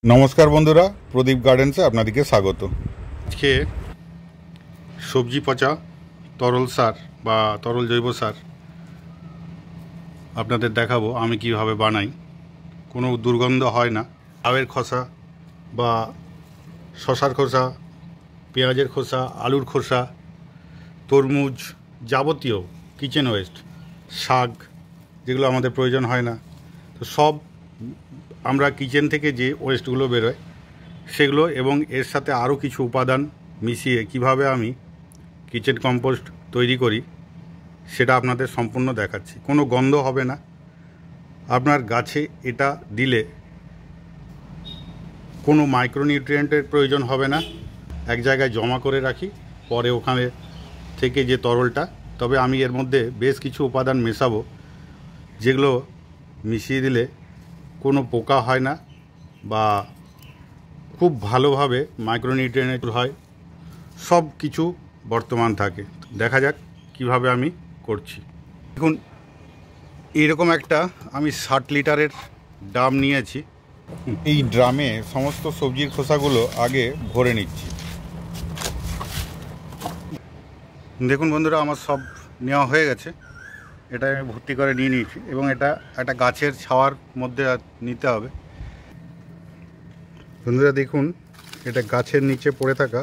নমস্কার বন্ধুরা, প্রদীপ গার্ডেন্সে আপনাদেরকে স্বাগত। আজকে সবজি পচা তরল সার বা তরল জৈব সার আপনাদের দেখাবো আমি কিভাবে বানাই। কোনো দুর্গন্ধ হয় না। লাউয়ের খোসা বা শশার খোসা, পেঁয়াজের খোসা, আলুর খোসা, তরমুজ, যাবতীয় কিচেন ওয়েস্ট, শাক যেগুলো আমাদের প্রয়োজন হয় না, তো সব আমরা কিচেন থেকে যে ওয়েস্টগুলো বেরোয় সেগুলো এবং এর সাথে আরও কিছু উপাদান মিশিয়ে কিভাবে আমি কিচেন কম্পোস্ট তৈরি করি সেটা আপনাদের সম্পূর্ণ দেখাচ্ছি। কোনো গন্ধ হবে না। আপনার গাছে এটা দিলে কোনো মাইক্রোনিউট্রিয়েন্টের প্রয়োজন হবে না। এক জায়গায় জমা করে রাখি, পরে ওখানে থেকে যে তরলটা, তবে আমি এর মধ্যে বেশ কিছু উপাদান মেশাবো যেগুলো মিশিয়ে দিলে কোনো পোকা হয় না বা খুব ভালোভাবে মাইক্রোনিউট্রিয়েন্ট হয়, সব কিছু বর্তমান থাকে। দেখা যাক কিভাবে আমি করছি। দেখুন, এইরকম একটা আমি 60 লিটারের ড্রাম নিয়েছি। এই ড্রামে সমস্ত সবজির খোসাগুলো আগে ভরে নিচ্ছি। দেখুন বন্ধুরা, আমার সব নেওয়া হয়ে গেছে। এটা আমি ভর্তি করে নিয়ে নিয়েছি এবং এটা একটা গাছের ছাওয়ার মধ্যে নিতে হবে। বন্ধুরা দেখুন, এটা গাছের নিচে পড়ে থাকা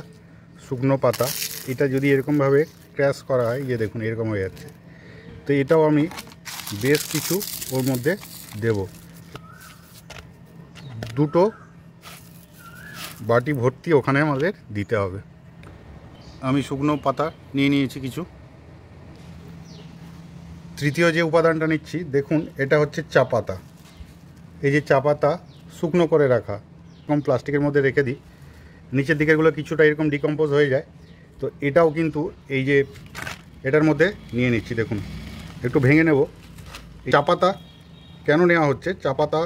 শুকনো পাতা। এটা যদি এরকমভাবে ক্র্যাশ করা হয়, ইয়ে দেখুন এরকম হয়ে যাচ্ছে। তো এটাও আমি বেশ কিছু ওর মধ্যে দেব। দুটো বাটি ভর্তি ওখানে আমাদের দিতে হবে। আমি শুকনো পাতা নিয়ে নিয়েছি কিছু। তৃতীয় যে উপাদানটা নিচ্ছি, দেখুন এটা হচ্ছে চা পাতা। এই যে চা পাতা শুকনো করে রাখা, এরকম প্লাস্টিকের মধ্যে রেখে দিই, নিচের দিকেরগুলো কিছুটা এরকম ডিকম্পোজ হয়ে যায়। তো এটাও কিন্তু এই যে এটার মধ্যে নিয়ে নিচ্ছি। দেখুন, একটু ভেঙে নেব। চা পাতা কেন নেওয়া হচ্ছে? চা পাতা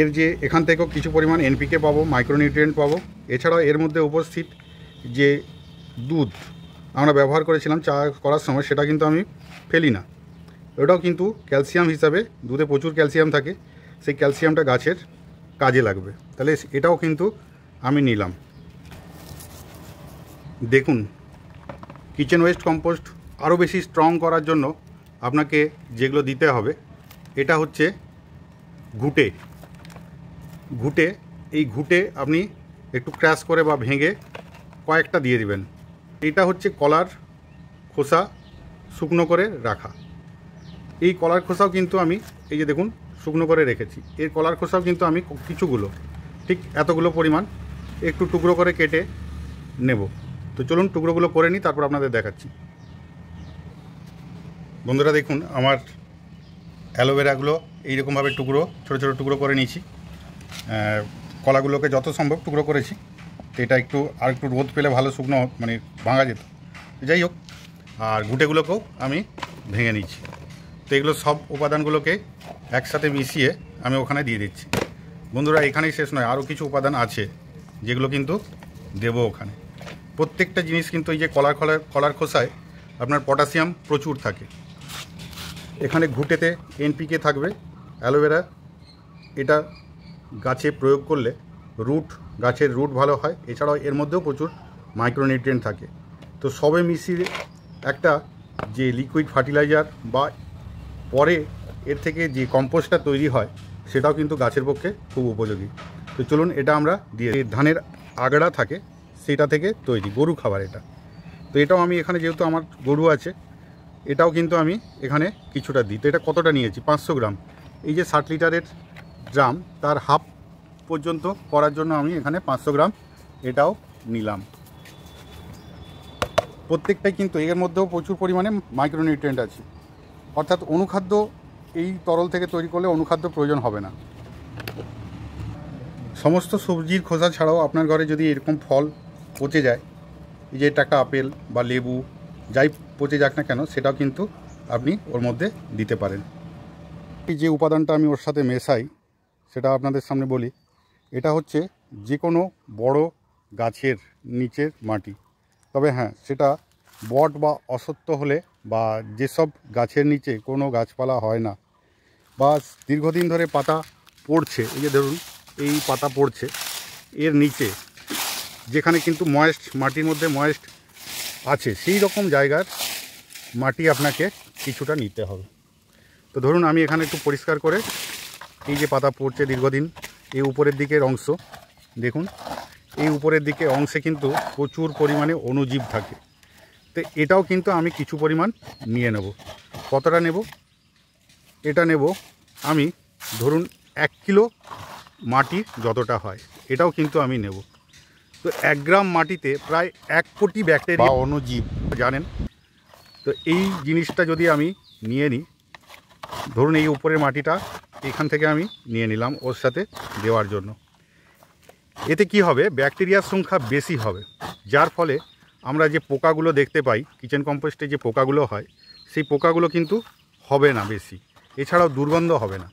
এর যে এখান থেকেও কিছু পরিমাণ এনপিকে পাবো, মাইক্রোনিউট্রিয়েন্ট পাবো। এছাড়াও এর মধ্যে উপস্থিত যে দুধ আমরা ব্যবহার করেছিলাম চা করার সময়, সেটা কিন্তু আমি ফেলি না। ওটাও কিন্তু ক্যালসিয়াম হিসাবে, দুধে প্রচুর ক্যালসিয়াম থাকে, সেই ক্যালসিয়ামটা গাছের কাজে লাগবে। তাহলে এটাও কিন্তু আমি নিলাম। দেখুন, কিচেন ওয়েস্ট কম্পোস্ট আরও বেশি স্ট্রং করার জন্য আপনাকে যেগুলো দিতে হবে, এটা হচ্ছে ঘুঁটে। এই ঘুঁটে আপনি একটু ক্র্যাশ করে বা ভেঙে কয়েকটা দিয়ে দিবেন। এটা হচ্ছে কলার খোসা শুকনো করে রাখা। এই কলার খোসাও কিন্তু আমি এই যে দেখুন শুকনো করে রেখেছি। এর কলার খোসাও কিন্তু আমি কিছুগুলো, ঠিক এতগুলো পরিমাণ একটু টুকরো করে কেটে নেব। তো চলুন টুকরোগুলো করে নিই, তারপর আপনাদের দেখাচ্ছি। বন্ধুরা দেখুন, আমার অ্যালোভেরাগুলো এইরকমভাবে টুকরো, ছোটো ছোটো টুকরো করে নিয়েছি। কলাগুলোকে যত সম্ভব টুকরো করেছি। তো এটা আর একটু রোদ পেলে ভালো শুকনো মানে ভাঙা যেত। যাই হোক, আর ঘুঁটেগুলোকেও আমি ভেঙে নিচ্ছি। তো এগুলো সব উপাদানগুলোকে একসাথে মিশিয়ে আমি ওখানে দিয়ে দিচ্ছি। বন্ধুরা, এখানেই শেষ নয়, আরও কিছু উপাদান আছে যেগুলো কিন্তু দেবো ওখানে। প্রত্যেকটা জিনিস কিন্তু এই যে কলার খোসায় আপনার পটাশিয়াম প্রচুর থাকে। এখানে ঘুঁটেতে এনপিকে থাকবে। অ্যালোভেরা এটা গাছে প্রয়োগ করলে গাছের রুট ভালো হয়। এছাড়াও এর মধ্যেও প্রচুর মাইক্রোনিউট্রিয়েন্ট থাকে। তো সবে মিশিয়ে একটা যে লিকুইড ফার্টিলাইজার বা পরে এর থেকে যে কম্পোস্টটা তৈরি হয়, সেটাও কিন্তু গাছের পক্ষে খুব উপযোগী। তো চলুন এটা আমরা দিয়ে, ধানের আগড়া থাকে সেটা থেকে তৈরি গরু খাবার এটা। তো এটাও আমি এখানে, যেহেতু আমার গরু আছে, এটাও কিন্তু আমি এখানে কিছুটা দিই। তো এটা কতটা নিয়েছি? 500 গ্রাম। এই যে 60 লিটারের ড্রাম, তার হাফ পর্যন্ত করার জন্য আমি এখানে 500 গ্রাম এটাও নিলাম। প্রত্যেকটাই কিন্তু এর মধ্যেও প্রচুর পরিমাণে মাইক্রোনিউট্রিয়েন্ট আছে, অর্থাৎ অনুখাদ্য এই তরল থেকে তৈরি করলে অনুখাদ্য প্রয়োজন হবে না। সমস্ত সবজির খোসা ছাড়াও আপনার ঘরে যদি এরকম ফল পচে যায়, এই যে এটা একটা আপেল বা লেবু, যাই পচে যাক না কেন, সেটাও কিন্তু আপনি ওর মধ্যে দিতে পারেন। এই যে উপাদানটা আমি ওর সাথে মেশাই সেটা আপনাদের সামনে বলি। এটা হচ্ছে যে কোনো বড় গাছের নিচের মাটি। তবে হ্যাঁ, সেটা বট বা অসত্য হলে, বা যেসব গাছের নিচে কোনো গাছপালা হয় না, বা দীর্ঘদিন ধরে পাতা পড়ছে, এই যে ধরুন এই পাতা পড়ছে এর নিচে যেখানে কিন্তু ময়েস্ট, মাটির মধ্যে ময়েস্ট আছে, সেই রকম জায়গার মাটি আপনাকে কিছুটা নিতে হবে। তো ধরুন আমি এখানে একটু পরিষ্কার করে, এই যে পাতা পড়ছে দীর্ঘদিন, এই উপরের দিকের অংশ দেখুন, এই উপরের দিকে অংশে কিন্তু প্রচুর পরিমাণে অণুজীব থাকে। তো এটাও কিন্তু আমি কিছু পরিমাণ নিয়ে নেব। কতটা নেব? এটা নেব আমি ধরুন 1 কিলো মাটি যতটা হয়, এটাও কিন্তু আমি নেব। তো 1 গ্রাম মাটিতে প্রায় 1 কোটি ব্যাকটেরিয়া অণুজীব জানেন। তো এই জিনিসটা যদি আমি নিয়ে নিই, ধরুন এই উপরের মাটিটা এখান থেকে আমি নিয়ে নিলাম ওর সাথে দেওয়ার জন্য, এতে কি হবে, ব্যাকটেরিয়ার সংখ্যা বেশি হবে, যার ফলে আমরা যে পোকাগুলো দেখতে পাই কিচেন কম্পোস্টে, যে পোকাগুলো হয় সেই পোকাগুলো কিন্তু হবে না বেশি, এছাড়াও দুর্গন্ধ হবে না।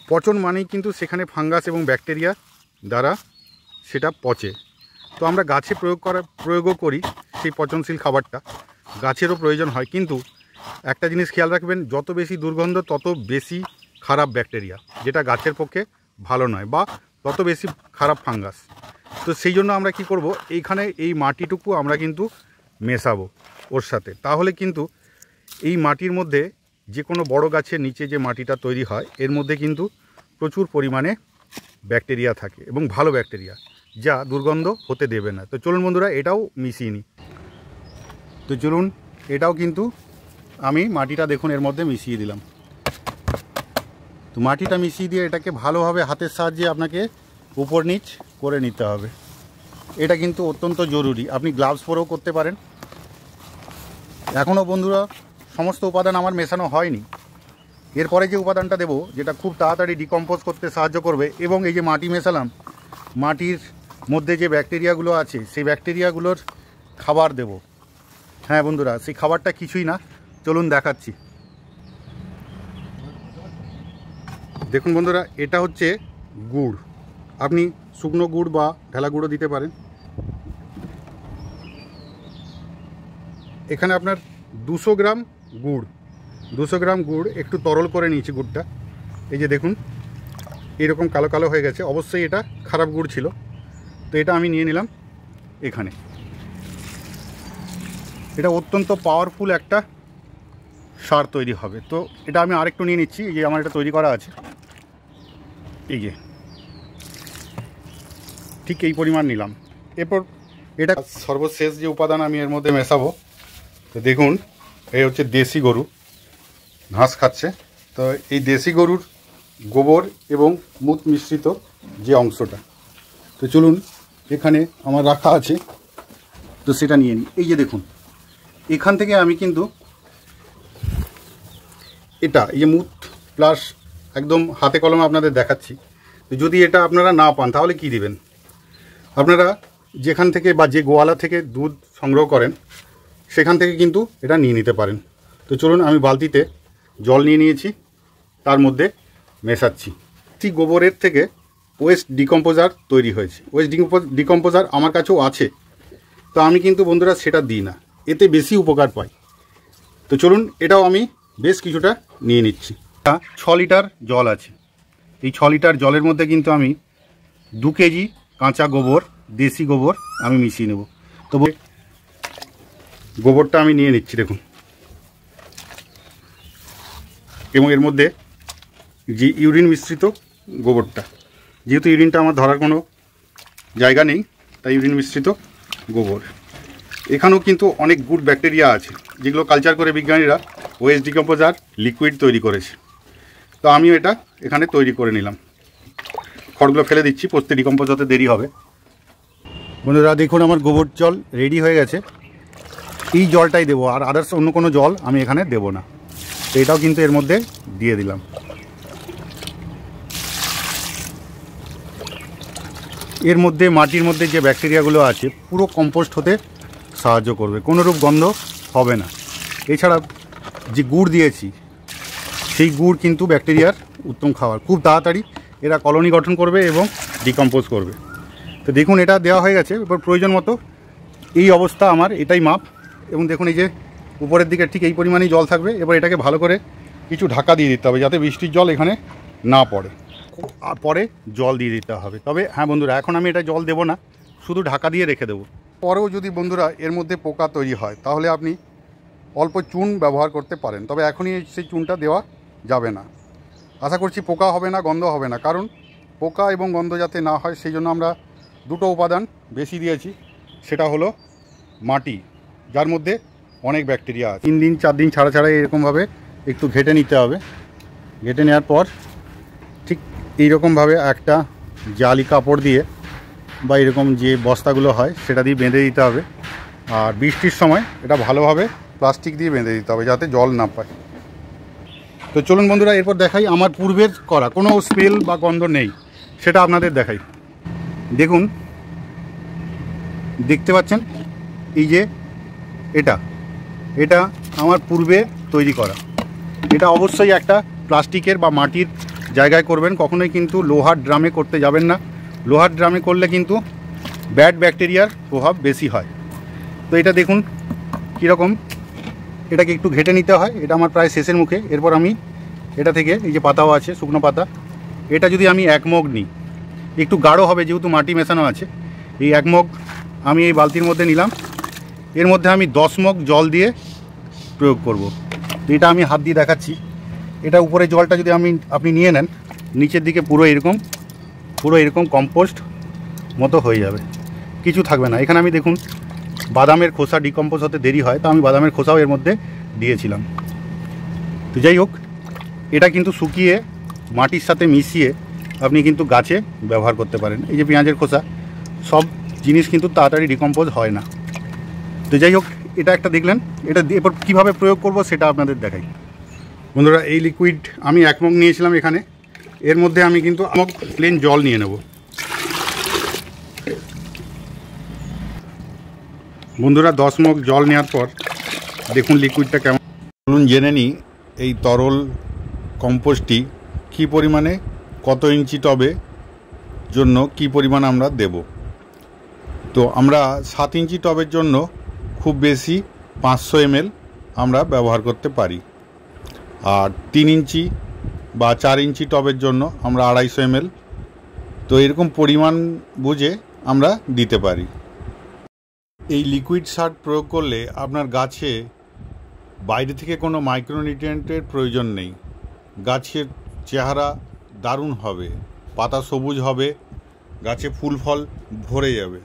পচন মানেই কিন্তু সেখানে ফাঙ্গাস এবং ব্যাকটেরিয়া দ্বারা সেটা পচে। তো আমরা গাছে প্রয়োগও করি সেই পচনশীল খাবারটা, গাছেরও প্রয়োজন হয়, কিন্তু একটা জিনিস খেয়াল রাখবেন, যত বেশি দুর্গন্ধ তত বেশি খারাপ ব্যাকটেরিয়া, যেটা গাছের পক্ষে ভালো নয়, বা তত বেশি খারাপ ফাঙ্গাস। তো সেই জন্য আমরা কি করব, এইখানে এই মাটিটুকু আমরা কিন্তু মেশাবো ওর সাথে, তাহলে কিন্তু এই মাটির মধ্যে যে কোনো বড় গাছের নিচে যে মাটিটা তৈরি হয় এর মধ্যে কিন্তু প্রচুর পরিমাণে ব্যাকটেরিয়া থাকে, এবং ভালো ব্যাকটেরিয়া, যা দুর্গন্ধ হতে দেবে না। তো চলুন বন্ধুরা এটাও মিশিয়ে নিই। তো চলুন এটাও কিন্তু আমি মাটিটা দেখুন এর মধ্যে মিশিয়ে দিলাম। তো মাটিটা মিশিয়ে দিয়ে এটাকে ভালোভাবে হাতের সাহায্যে আপনাকে উপর নিচ করে নিতে হবে। এটা কিন্তু অত্যন্ত জরুরি, আপনি গ্লাভস পরেও করতে পারেন। এখনও বন্ধুরা সমস্ত উপাদান আমার মেশানো হয়নি, এরপরে যে উপাদানটা দেব, যেটা খুব তাড়াতাড়ি ডিকম্পোজ করতে সাহায্য করবে, এবং এই যে মাটি মেশালাম, মাটির মধ্যে যে ব্যাকটেরিয়াগুলো আছে সেই ব্যাকটেরিয়াগুলোর খাবার দেব। হ্যাঁ বন্ধুরা, সেই খাবারটা কিছুই না, চলুন দেখাচ্ছি। দেখুন বন্ধুরা, এটা হচ্ছে গুড়, আপনি শুকনো গুড় বা ঢেলা গুঁড়ো দিতে পারেন। এখানে আপনার 200 গ্রাম গুড়, 200 গ্রাম গুড় একটু তরল করে নিয়েছি গুড়টা, এই যে দেখুন এরকম কালো কালো হয়ে গেছে, অবশ্যই এটা খারাপ গুড় ছিল। তো এটা আমি নিয়ে নিলাম এখানে। এটা অত্যন্ত পাওয়ারফুল একটা সার তৈরি হবে। তো এটা আমি আরেকটু নিয়ে নিচ্ছি, এই যে আমার এটা তৈরি করা আছে, এই যে ঠিক এই পরিমাণ নিলাম। এরপর এটা সর্বশেষ যে উপাদান আমি এর মধ্যে মেশাবো, তো দেখুন এই হচ্ছে দেশি গরু, ঘাস খাচ্ছে। তো এই দেশি গরুর গোবর এবং মুত মিশ্রিত যে অংশটা, তো চলুন এখানে আমার রাখা আছে, তো সেটা নিয়ে নিই। এই যে দেখুন এখান থেকে আমি কিন্তু এটা, এই যে মুত প্লাস একদম হাতে কলমে আপনাদের দেখাচ্ছি। তো যদি এটা আপনারা না পান তাহলে কি দিবেন, আপনারা যেখান থেকে বা যে গোয়ালা থেকে দুধ সংগ্রহ করেন সেখান থেকে কিন্তু এটা নিয়ে নিতে পারেন। তো চলুন আমি বালতিতে জল নিয়ে নিয়েছি, তার মধ্যে মেশাচ্ছি। ঠিক গোবরের থেকে ওয়েস্ট ডিকম্পোজার তৈরি হয়েছে, ওয়েস্ট ডিকম্পোজার আমার কাছেও আছে, তো আমি কিন্তু বন্ধুরা সেটা দিই না, এতে বেশি উপকার পাই। তো চলুন এটাও আমি বেশ কিছুটা নিয়ে নিচ্ছি। 6 লিটার জল আছে, এই 6 লিটার জলের মধ্যে কিন্তু আমি 2 কেজি কাঁচা গোবর, দেশি গোবর আমি মিশিয়ে নেব। তো গোবরটা আমি নিয়ে নিচ্ছি দেখুন, এবং এর মধ্যে যে ইউরিন মিশ্রিত গোবরটা, যেহেতু ইউরিনটা আমার ধরার কোনো জায়গা নেই তাই ইউরিন মিশ্রিত গোবর। এখানেও কিন্তু অনেক গুড ব্যাকটেরিয়া আছে, যেগুলো কালচার করে বিজ্ঞানীরা ওয়েস্ট ডিকম্পোজার লিকুইড তৈরি করেছে। তো আমিও এটা এখানে তৈরি করে নিলাম, খড়গুলো ফেলে দিচ্ছি, পচতে ডিকম্পোজ হতে দেরি হবে। বন্ধুরা দেখুন আমার গোবর জল রেডি হয়ে গেছে, এই জলটাই দেবো, আর আদার্স অন্য কোনো জল আমি এখানে দেবো না। তো এটাও কিন্তু এর মধ্যে দিয়ে দিলাম। এর মধ্যে মাটির মধ্যে যে ব্যাকটেরিয়াগুলো আছে পুরো কম্পোস্ট হতে সাহায্য করবে, কোনোরূপ গন্ধ হবে না। এছাড়া যে গুড় দিয়েছি সেই গুড় কিন্তু ব্যাকটেরিয়ার উত্তম খাবার, খুব তাড়াতাড়ি এরা কলোনি গঠন করবে এবং ডিকম্পোজ করবে। তো দেখুন এটা দেওয়া হয়ে গেছে, এবার প্রয়োজন মতো এই অবস্থা আমার, এটাই মাপ। এবং দেখুন এই যে উপরের দিকে ঠিক এই পরিমাণেই জল থাকবে। এবার এটাকে ভালো করে কিছু ঢাকা দিয়ে দিতে হবে যাতে বৃষ্টির জল এখানে না পড়ে। পরে জল দিয়ে দিতে হবে। তবে হ্যাঁ বন্ধুরা, এখন আমি এটা জল দেবো না, শুধু ঢাকা দিয়ে রেখে দেবো। পরেও যদি বন্ধুরা এর মধ্যে পোকা তৈরি হয় তাহলে আপনি অল্প চুন ব্যবহার করতে পারেন, তবে এখনই সেই চুনটা দেওয়া যাবে না। আশা করছি পোকা হবে না, গন্ধ হবে না, কারণ পোকা এবং গন্ধ যাতে না হয় সেই জন্য আমরা দুটো উপাদান বেশি দিয়েছি। সেটা হলো মাটি, যার মধ্যে অনেক ব্যাকটেরিয়া আছে। 3 দিন 4 দিন ছাড়া ছাড়া এরকমভাবে একটু ঘেটে নিতে হবে। ঘেটে নেওয়ার পর ঠিক এইরকমভাবে একটা জালি কাপড় দিয়ে বা এরকম যে বস্তাগুলো হয় সেটা দিয়ে বেঁধে দিতে হবে। আর বৃষ্টির সময় এটা ভালোভাবে প্লাস্টিক দিয়ে বেঁধে দিতে হবে যাতে জল না পায়। তো চলুন বন্ধুরা, এরপর দেখাই আমার পূর্বের করা, কোনো স্মেল বা গন্ধ নেই সেটা আপনাদের দেখাই। দেখুন, দেখতে পাচ্ছেন এই যে এটা আমার পূর্বে তৈরি করা। এটা অবশ্যই একটা প্লাস্টিকের বা মাটির জায়গায় করবেন, কখনোই কিন্তু লোহার ড্রামে করতে যাবেন না। লোহার ড্রামে করলে কিন্তু ব্যাড ব্যাকটেরিয়ার প্রভাব বেশি হয়। তো এটা দেখুন কীরকম, এটাকে একটু ঘেটে নিতে হয়। এটা আমার প্রায় শেষের মুখে। এরপর আমি এটা থেকে এই যে পাতাও আছে, শুকনো পাতা, এটা যদি আমি 1 মগ নিই, একটু গাঢ় হবে যেহেতু মাটি মেশানো আছে। এই 1 মগ আমি এই বালতির মধ্যে নিলাম। এর মধ্যে আমি 10 মগ জল দিয়ে প্রয়োগ করব। এটা আমি হাত দিয়ে দেখাচ্ছি। এটা উপরে জলটা যদি আপনি নিয়ে নেন, নিচের দিকে পুরো এরকম কম্পোস্ট মতো হয়ে যাবে, কিছু থাকবে না। এখানে আমি দেখুন বাদামের খোসা ডিকম্পোজ হতে দেরি হয়, তো আমি বাদামের খোসাও এর মধ্যে দিয়েছিলাম। তো যাই হোক, এটা কিন্তু শুকিয়ে মাটির সাথে মিশিয়ে আপনি কিন্তু গাছে ব্যবহার করতে পারেন। এই যে পেঁয়াজের খোসা, সব জিনিস কিন্তু তাড়াতাড়ি ডিকম্পোজ হয় না। তো যাই হোক, এটা একটা দেখলেন। এটা এরপর কীভাবে প্রয়োগ করব সেটা আপনাদের দেখাই। বন্ধুরা, এই লিকুইড আমি 1 মগ নিয়েছিলাম এখানে। এর মধ্যে আমি কিন্তু মগ প্লেন জল নিয়ে নেব। বন্ধুরা, 10 মগ জল নেওয়ার পর দেখুন লিকুইডটা কেমন। চলুন জেনে নিই এই তরল কম্পোস্টটি কী পরিমাণে, কত ইঞ্চি টবে জন্য কী পরিমাণ আমরা দেব। তো আমরা 7 ইঞ্চি টবের জন্য খুব বেশি 500 ml আমরা ব্যবহার করতে পারি। আর 3 ইঞ্চি বা 4 ইঞ্চি টবের জন্য আমরা 250 ml। তো এরকম পরিমাণ বুঝে আমরা দিতে পারি। এই লিকুইড সার প্রয়োগ করলে আপনার গাছে বাইরে থেকে কোনো মাইক্রোনিউট্রিয়েন্টের প্রয়োজন নেই। গাছের চেহারা দারুণ হবে, পাতা সবুজ হবে, গাছে ফুল ফল ভরে যাবে।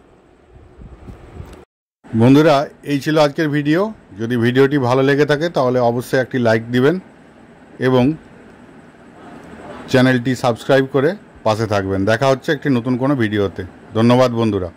বন্ধুরা, এই ছিল আজকের ভিডিও। যদি ভিডিওটি ভালো লেগে থাকে তাহলে অবশ্যই একটি লাইক দিবেন এবং চ্যানেলটি সাবস্ক্রাইব করে পাশে থাকবেন। দেখা হচ্ছে একটি নতুন কোনো ভিডিওতে। ধন্যবাদ বন্ধুরা।